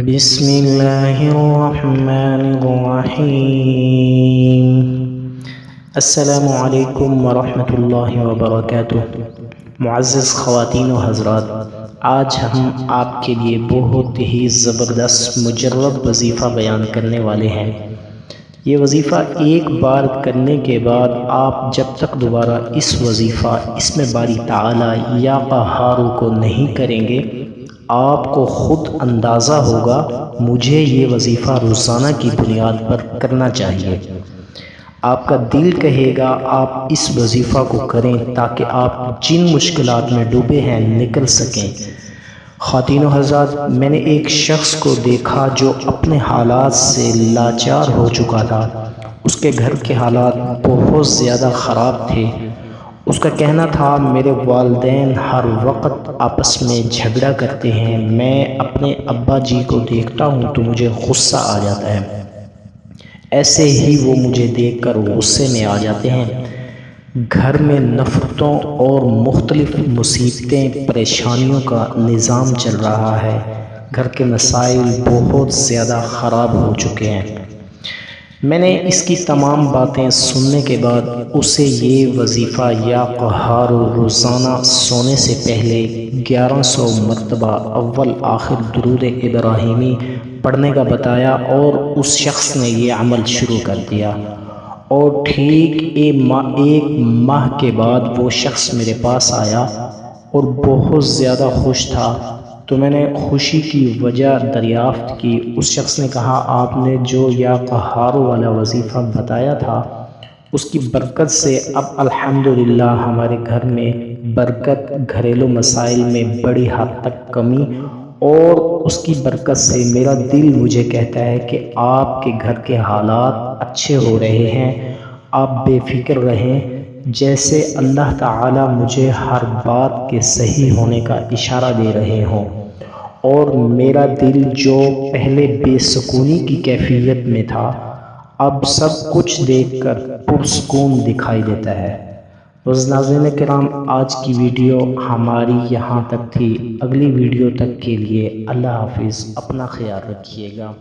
بسم اللہ الرحمن الرحیم۔ السلام علیکم ورحمۃ اللہ وبرکاتہ۔ معزز خواتین و حضرات، آج ہم آپ کے لیے بہت ہی زبردست مجرب وظیفہ بیان کرنے والے ہیں۔ یہ وظیفہ ایک بار کرنے کے بعد آپ جب تک دوبارہ اس میں باری تعالی یا قہار کو نہیں کریں گے، آپ کو خود اندازہ ہوگا مجھے یہ وظیفہ روزانہ کی بنیاد پر کرنا چاہیے۔ آپ کا دل کہے گا آپ اس وظیفہ کو کریں تاکہ آپ جن مشکلات میں ڈوبے ہیں نکل سکیں۔ خواتین و حضرات، میں نے ایک شخص کو دیکھا جو اپنے حالات سے لاچار ہو چکا تھا۔ اس کے گھر کے حالات بہت زیادہ خراب تھے۔ اس کا کہنا تھا میرے والدین ہر وقت آپس میں جھگڑا کرتے ہیں، میں اپنے ابا جی کو دیکھتا ہوں تو مجھے غصہ آ جاتا ہے، ایسے ہی وہ مجھے دیکھ کر غصے میں آ جاتے ہیں۔ گھر میں نفرتوں اور مختلف مصیبتیں پریشانیوں کا نظام چل رہا ہے، گھر کے مسائل بہت زیادہ خراب ہو چکے ہیں۔ میں نے اس کی تمام باتیں سننے کے بعد اسے یہ وظیفہ یا قہار روزانہ سونے سے پہلے 1100 مرتبہ اول آخر درود ابراہیمی پڑھنے کا بتایا، اور اس شخص نے یہ عمل شروع کر دیا، اور ٹھیک ایک ماہ کے بعد وہ شخص میرے پاس آیا اور بہت زیادہ خوش تھا۔ تو میں نے خوشی کی وجہ دریافت کی۔ اس شخص نے کہا آپ نے جو یا قہار والا وظیفہ بتایا تھا اس کی برکت سے اب الحمدللہ ہمارے گھر میں برکت، گھریلو مسائل میں بڑی حد تک کمی، اور اس کی برکت سے میرا دل مجھے کہتا ہے کہ آپ کے گھر کے حالات اچھے ہو رہے ہیں، آپ بے فکر رہیں، جیسے اللہ تعالی مجھے ہر بات کے صحیح ہونے کا اشارہ دے رہے ہوں، اور میرا دل جو پہلے بے سکونی کی کیفیت میں تھا اب سب کچھ دیکھ کر پرسکون دکھائی دیتا ہے۔ ناظرین کرام، آج کی ویڈیو ہماری یہاں تک تھی۔ اگلی ویڈیو تک کے لیے اللہ حافظ، اپنا خیال رکھیے گا۔